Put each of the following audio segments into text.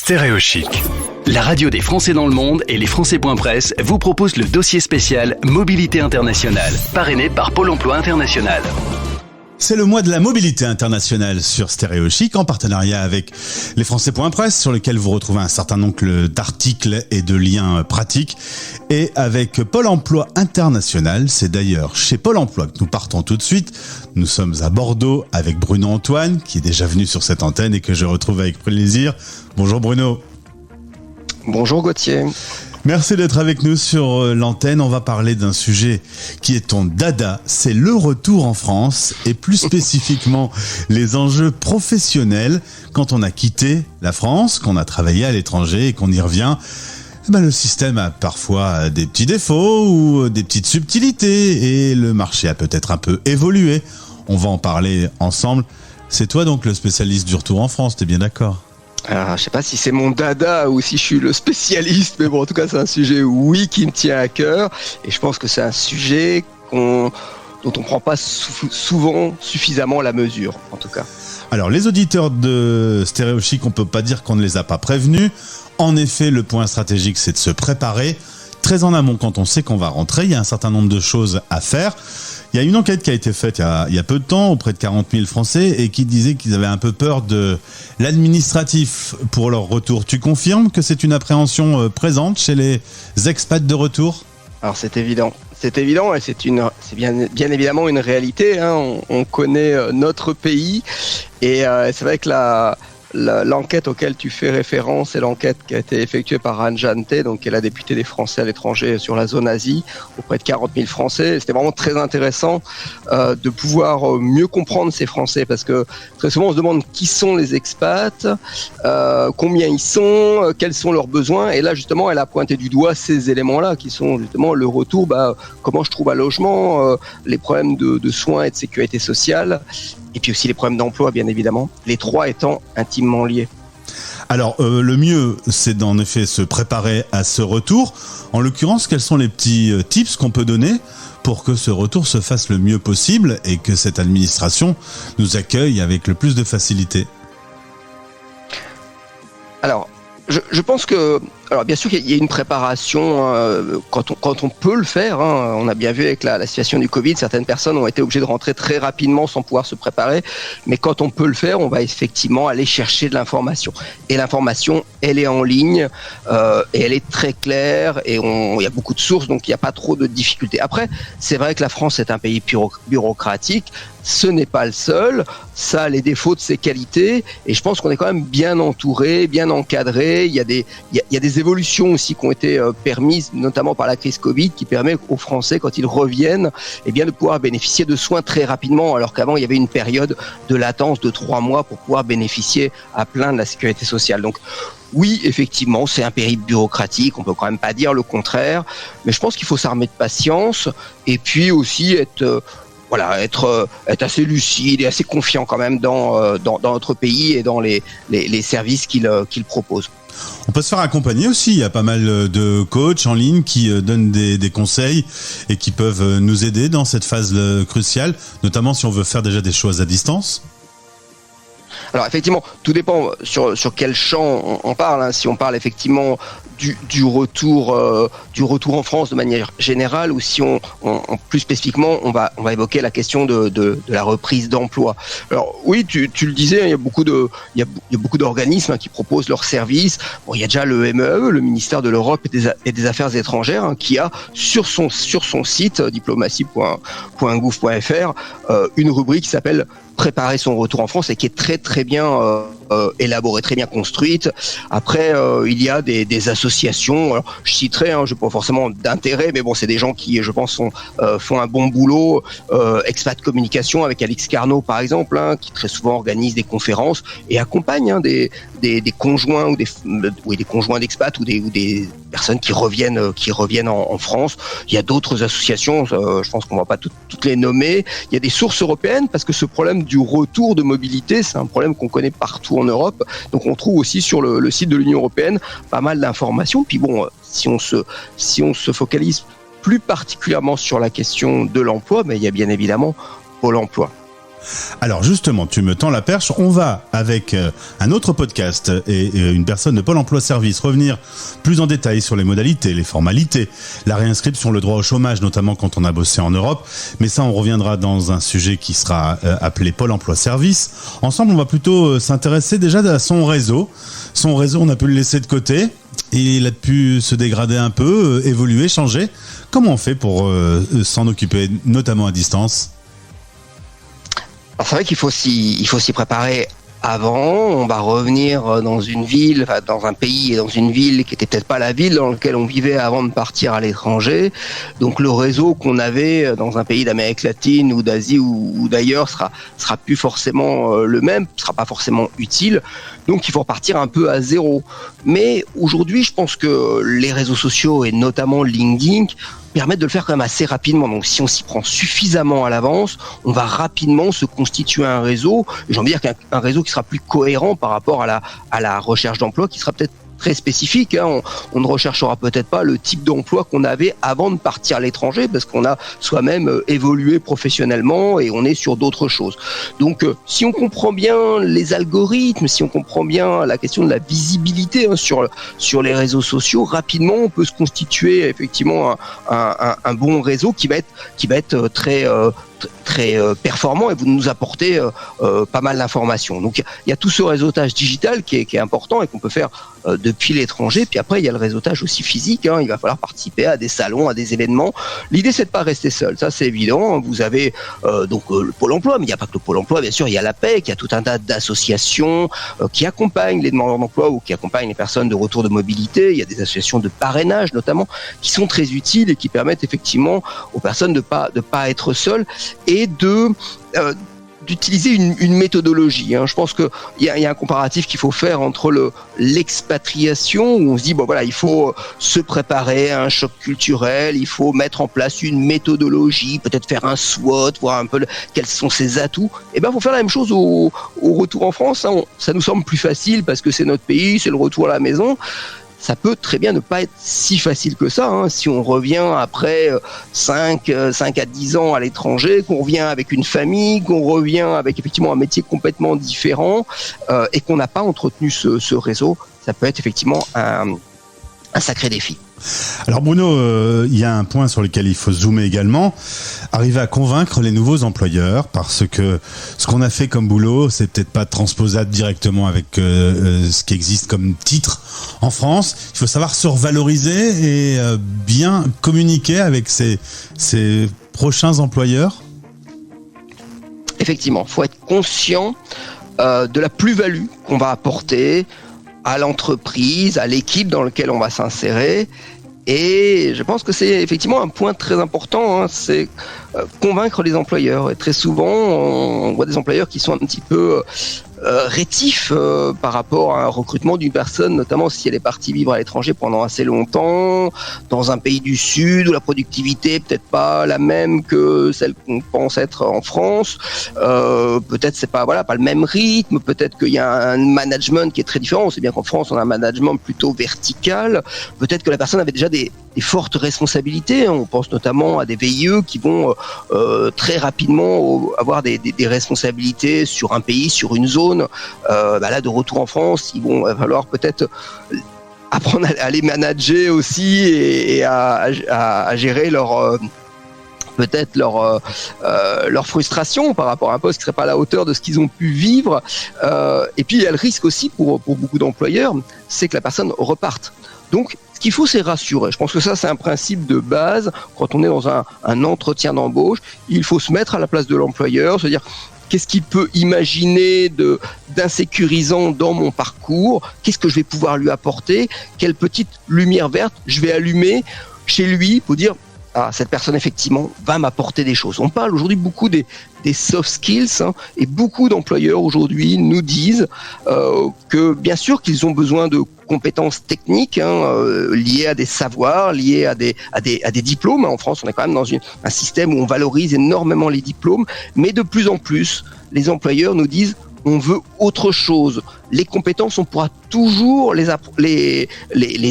Stéréo Chic. La radio des Français dans le monde et les Français.press vous propose le dossier spécial Mobilité internationale, parrainé par Pôle emploi international. C'est le mois de la mobilité internationale sur Stéréo Chic en partenariat avec les Français.press sur lequel vous retrouvez un certain nombre d'articles et de liens pratiques et avec Pôle emploi international. C'est d'ailleurs chez Pôle emploi que nous partons tout de suite. Nous sommes à Bordeaux avec Bruno Antoine qui est déjà venu sur cette antenne et que je retrouve avec plaisir. Bonjour Bruno. Bonjour Gauthier. Merci d'être avec nous sur l'antenne. On va parler d'un sujet qui est ton dada, c'est le retour en France et plus spécifiquement les enjeux professionnels quand on a quitté la France, qu'on a travaillé à l'étranger et qu'on y revient. Le système a parfois des petits défauts ou des petites subtilités et le marché a peut-être un peu évolué. On va en parler ensemble. C'est toi donc le spécialiste du retour en France, t'es bien d'accord ? Alors, je sais pas si c'est mon dada ou si je suis le spécialiste, mais bon, en tout cas, c'est un sujet, oui, qui me tient à cœur. Et je pense que c'est un sujet dont on prend pas souvent suffisamment la mesure, en tout cas. Alors, les auditeurs de Stéréo Chic, on peut pas dire qu'on ne les a pas prévenus. En effet, le point stratégique, c'est de se préparer. Très en amont, quand on sait qu'on va rentrer, il y a un certain nombre de choses à faire. Il y a une enquête qui a été faite il y a peu de temps auprès de 40 000 Français et qui disait qu'ils avaient un peu peur de l'administratif pour leur retour. Tu confirmes que c'est une appréhension présente chez les expats de retour ? Alors c'est évident et c'est bien évidemment une réalité. On connaît notre pays et c'est vrai que l'enquête auquel tu fais référence est l'enquête qui a été effectuée par Anne Janté, donc qui est la députée des Français à l'étranger sur la zone Asie, auprès de 40 000 Français. C'était vraiment très intéressant de pouvoir mieux comprendre ces Français, parce que très souvent on se demande qui sont les expats, combien ils sont, quels sont leurs besoins. Et là justement, elle a pointé du doigt ces éléments-là, qui sont justement le retour, comment je trouve un logement, les problèmes de soins et de sécurité sociale. Et puis aussi les problèmes d'emploi, bien évidemment, les trois étant intimement liés. Alors, le mieux, c'est d'en effet se préparer à ce retour. En l'occurrence, quels sont les petits tips qu'on peut donner pour que ce retour se fasse le mieux possible et que cette administration nous accueille avec le plus de facilité ? Alors, je pense que, alors bien sûr qu'il y a une préparation quand on peut le faire. On a bien vu avec la situation du Covid, certaines personnes ont été obligées de rentrer très rapidement sans pouvoir se préparer. Mais quand on peut le faire, on va effectivement aller chercher de l'information. Et l'information, elle est en ligne et elle est très claire et il y a beaucoup de sources, donc il n'y a pas trop de difficultés. Après, c'est vrai que la France est un pays bureaucratique. Ce n'est pas le seul, ça a les défauts de ses qualités et je pense qu'on est quand même bien entouré, bien encadré. Il y a des évolutions aussi qui ont été permises, notamment par la crise Covid, qui permet aux Français, quand ils reviennent, de pouvoir bénéficier de soins très rapidement, alors qu'avant il y avait une période de latence de 3 mois pour pouvoir bénéficier à plein de la sécurité sociale. Donc oui, effectivement, c'est un périple bureaucratique, on peut quand même pas dire le contraire, mais je pense qu'il faut s'armer de patience et puis aussi être assez lucide et assez confiant quand même dans notre pays et dans les services qu'il propose. On peut se faire accompagner aussi, il y a pas mal de coachs en ligne qui donnent des conseils et qui peuvent nous aider dans cette phase cruciale, notamment si on veut faire déjà des choses à distance. Alors effectivement, tout dépend sur quel champ on parle. Si on parle effectivement du retour en France de manière générale, ou si on plus spécifiquement on va évoquer la question de la reprise d'emploi. Alors oui, tu le disais, il y a beaucoup d'organismes qui proposent leurs services. Bon, il y a déjà le MEE, le ministère de l'Europe et des Affaires étrangères, qui a sur son site diplomatie.gouv.fr une rubrique qui s'appelle préparer son retour en France et qui est très très bien élaborée, très bien construite. Après, il y a des associations. Alors, je citerai, je n'ai pas forcément d'intérêt, mais bon, c'est des gens qui, je pense, font un bon boulot. Expat Communication avec Alix Carnot, par exemple, qui très souvent organise des conférences et accompagne des conjoints ou des conjoints d'expats ou des personnes qui reviennent en France. Il y a d'autres associations, je pense qu'on ne va pas toutes les nommer. Il y a des sources européennes parce que ce problème du retour de mobilité, c'est un problème qu'on connaît partout en Europe. Donc on trouve aussi sur le site de l'Union européenne pas mal d'informations. Puis bon, si on se focalise plus particulièrement sur la question de l'emploi, il y a bien évidemment Pôle emploi. Alors justement, tu me tends la perche, on va avec un autre podcast et une personne de Pôle emploi Service revenir plus en détail sur les modalités, les formalités, la réinscription, le droit au chômage, notamment quand on a bossé en Europe. Mais ça, on reviendra dans un sujet qui sera appelé Pôle emploi Service. Ensemble, on va plutôt s'intéresser déjà à son réseau. Son réseau, on a pu le laisser de côté. Il a pu se dégrader un peu, évoluer, changer. Comment on fait pour s'en occuper, notamment à distance ? Alors c'est vrai qu'il faut s'y préparer avant. On va revenir dans une ville, enfin, dans un pays et dans une ville qui était peut-être pas la ville dans laquelle on vivait avant de partir à l'étranger. Donc le réseau qu'on avait dans un pays d'Amérique latine ou d'Asie ou d'ailleurs sera plus forcément le même, sera pas forcément utile. Donc il faut repartir un peu à zéro. Mais aujourd'hui, je pense que les réseaux sociaux et notamment LinkedIn permettent de le faire quand même assez rapidement. Donc si on s'y prend suffisamment à l'avance, on va rapidement se constituer un réseau. Et j'ai envie de dire qu'un réseau qui sera plus cohérent par rapport à la recherche d'emploi, qui sera peut-être très spécifique, hein. On ne recherchera peut-être pas le type d'emploi qu'on avait avant de partir à l'étranger parce qu'on a soi-même évolué professionnellement et on est sur d'autres choses. Donc si on comprend bien les algorithmes, si on comprend bien la question de la visibilité, hein, sur les réseaux sociaux, rapidement on peut se constituer effectivement un bon réseau qui va être très performant et vous nous apportez pas mal d'informations. Donc il y a tout ce réseautage digital qui est important et qu'on peut faire depuis l'étranger. Puis après il y a le réseautage aussi physique, hein. Il va falloir participer à des salons, à des événements. L'idée c'est de pas rester seul, ça c'est évident. Vous avez le Pôle emploi, mais il n'y a pas que le Pôle emploi, bien sûr, il y a l'APEC, il y a tout un tas d'associations qui accompagnent les demandeurs d'emploi ou qui accompagnent les personnes de retour de mobilité. Il y a des associations de parrainage notamment qui sont très utiles et qui permettent effectivement aux personnes de pas être seules et d'utiliser une méthodologie, hein. Je pense qu'il y a un comparatif qu'il faut faire entre l'expatriation où on se dit il faut se préparer à un choc culturel, il faut mettre en place une méthodologie, peut-être faire un SWOT, voir un peu quels sont ses atouts. Et ben faut faire la même chose au retour en France, hein. Ça nous semble plus facile parce que c'est notre pays, c'est le retour à la maison. Ça peut très bien ne pas être si facile que ça, hein. Si on revient après 5 à 10 ans à l'étranger, qu'on revient avec une famille, qu'on revient avec effectivement un métier complètement différent et qu'on n'a pas entretenu ce réseau, ça peut être effectivement un sacré défi. Alors Bruno, il y a un point sur lequel il faut zoomer également, arriver à convaincre les nouveaux employeurs, parce que ce qu'on a fait comme boulot, c'est peut-être pas transposable directement avec ce qui existe comme titre en France. Il faut savoir se revaloriser et bien communiquer avec ses prochains employeurs. Effectivement, il faut être conscient de la plus-value qu'on va apporter à l'entreprise, à l'équipe dans laquelle on va s'insérer. Et je pense que c'est effectivement un point très important, hein, c'est convaincre les employeurs. Et très souvent, on voit des employeurs qui sont un petit peu rétifs par rapport à un recrutement d'une personne, notamment si elle est partie vivre à l'étranger pendant assez longtemps, dans un pays du Sud où la productivité est peut-être pas la même que celle qu'on pense être en France. Peut-être c'est pas le même rythme, peut-être qu'il y a un management qui est très différent. On sait bien qu'en France on a un management plutôt vertical. Peut-être que la personne avait déjà des fortes responsabilités. On pense notamment à des VIE qui vont très rapidement avoir des responsabilités sur un pays, sur une zone. Là, de retour en France, il va falloir peut-être apprendre à les manager aussi et à gérer leur frustration par rapport à un poste qui serait pas à la hauteur de ce qu'ils ont pu vivre. Et puis il y a le risque aussi pour beaucoup d'employeurs, c'est que la personne reparte. Donc ce qu'il faut, c'est rassurer. Je pense que ça, c'est un principe de base. Quand on est dans un entretien d'embauche, il faut se mettre à la place de l'employeur, se dire qu'est-ce qu'il peut imaginer d'insécurisant dans mon parcours, qu'est-ce que je vais pouvoir lui apporter, quelle petite lumière verte je vais allumer chez lui pour dire cette personne effectivement va m'apporter des choses. On parle aujourd'hui beaucoup des soft skills, hein, et beaucoup d'employeurs aujourd'hui nous disent que bien sûr qu'ils ont besoin de compétences techniques, hein, liées à des savoirs, liées à des diplômes. En France, on est quand même dans un système où on valorise énormément les diplômes, mais de plus en plus, les employeurs nous disent on veut autre chose. Les compétences, on pourra toujours les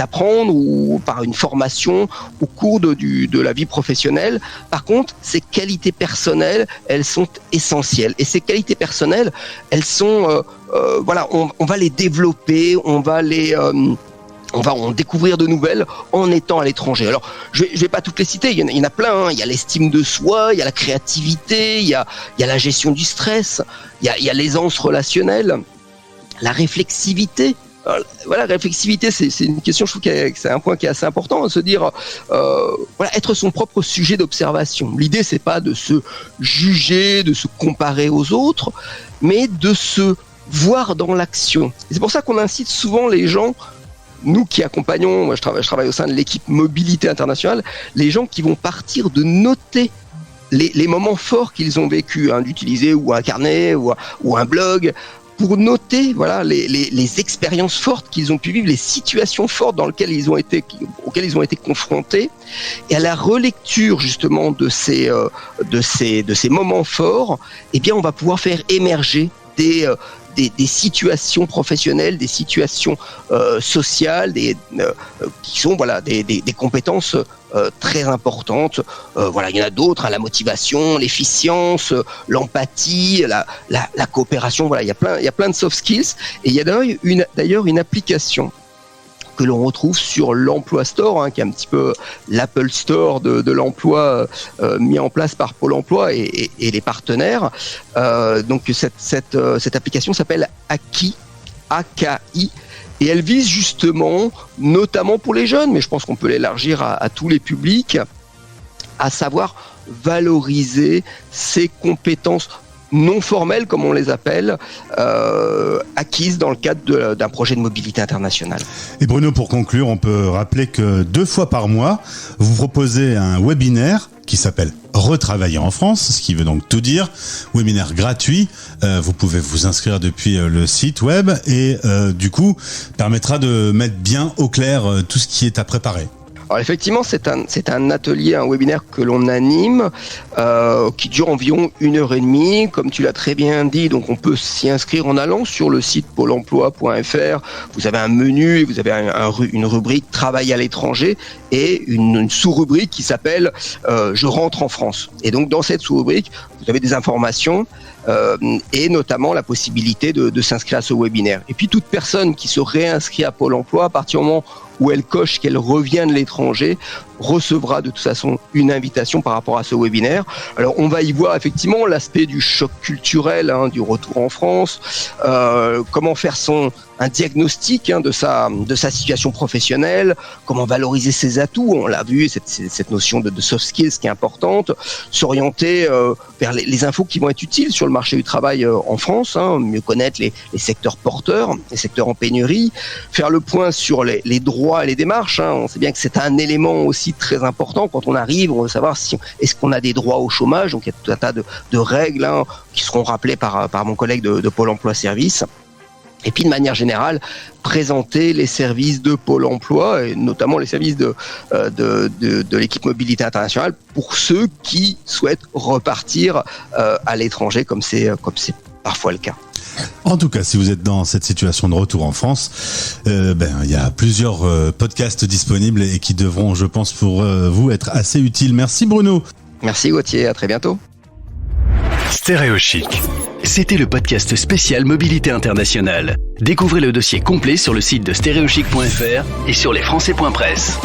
apprendre ou par une formation au cours de la vie professionnelle. Par contre, ces qualités personnelles, elles sont essentielles. Et ces qualités personnelles, elles sont, on va les développer, on va en découvrir de nouvelles en étant à l'étranger. Alors, je vais pas toutes les citer, il y en a plein, hein. Il y a l'estime de soi, il y a la créativité, il y a la gestion du stress, il y a l'aisance relationnelle, la réflexivité. Alors, voilà, réflexivité, c'est une question, je trouve que c'est un point qui est assez important, de se dire, être son propre sujet d'observation. L'idée, c'est pas de se juger, de se comparer aux autres, mais de se voir dans l'action. Et c'est pour ça qu'on incite souvent les gens, nous qui accompagnons, moi je travaille au sein de l'équipe Mobilité Internationale, les gens qui vont partir de noter les moments forts qu'ils ont vécus, hein, d'utiliser ou un carnet ou un blog, pour noter les expériences fortes qu'ils ont pu vivre, les situations fortes auxquelles ils ont été confrontés. Et à la relecture justement de ces moments forts, eh bien on va pouvoir faire émerger des situations professionnelles, des situations sociales, qui sont des compétences très importantes. Il y en a d'autres, hein, la motivation, l'efficience, l'empathie, la coopération. Voilà, il y a plein de soft skills. Et il y a d'ailleurs une application que l'on retrouve sur l'Emploi Store, hein, qui est un petit peu l'Apple Store de l'emploi mis en place par Pôle Emploi et les partenaires. Donc cette application s'appelle Aki, AKI, et elle vise justement, notamment pour les jeunes, mais je pense qu'on peut l'élargir à tous les publics, à savoir valoriser ces compétences non formelles, comme on les appelle, acquises dans le cadre d'un projet de mobilité internationale. Et Bruno, pour conclure, on peut rappeler que 2 fois par mois, vous proposez un webinaire qui s'appelle Retravailler en France, ce qui veut donc tout dire. Webinaire gratuit, vous pouvez vous inscrire depuis le site web et du coup, permettra de mettre bien au clair tout ce qui est à préparer. Alors effectivement, c'est un atelier, un webinaire que l'on anime, qui dure environ 1h30. Comme tu l'as très bien dit, donc on peut s'y inscrire en allant sur le site pôle emploi.fr. Vous avez un menu, vous avez une rubrique Travail à l'étranger et une sous-rubrique qui s'appelle Je rentre en France. Et donc dans cette sous-rubrique, vous avez des informations et notamment la possibilité de s'inscrire à ce webinaire. Et puis toute personne qui se réinscrit à Pôle emploi, à partir du moment où elle coche qu'elle revient de l'étranger, recevra de toute façon une invitation par rapport à ce webinaire. Alors on va y voir effectivement l'aspect du choc culturel, hein, du retour en France, comment faire un diagnostic, hein, de sa situation professionnelle, comment valoriser ses atouts, on l'a vu, cette notion de soft skills qui est importante, s'orienter vers les infos qui vont être utiles sur le marché du travail en France, hein, mieux connaître les secteurs porteurs, les secteurs en pénurie, faire le point sur les droits et les démarches, hein. On sait bien que c'est un élément aussi très important quand on arrive, on veut savoir est-ce qu'on a des droits au chômage, donc il y a tout un tas de règles, hein, qui seront rappelées par mon collègue de Pôle emploi Service. Et puis de manière générale, présenter les services de Pôle emploi et notamment les services de l'équipe Mobilité Internationale pour ceux qui souhaitent repartir à l'étranger comme c'est parfois le cas. En tout cas, si vous êtes dans cette situation de retour en France, il y a plusieurs podcasts disponibles et qui devront, je pense, pour vous être assez utiles. Merci Bruno. Merci Gauthier, à très bientôt. Stéréochic. C'était le podcast spécial Mobilité Internationale. Découvrez le dossier complet sur le site de stéréochic.fr et sur lesfrançais.press.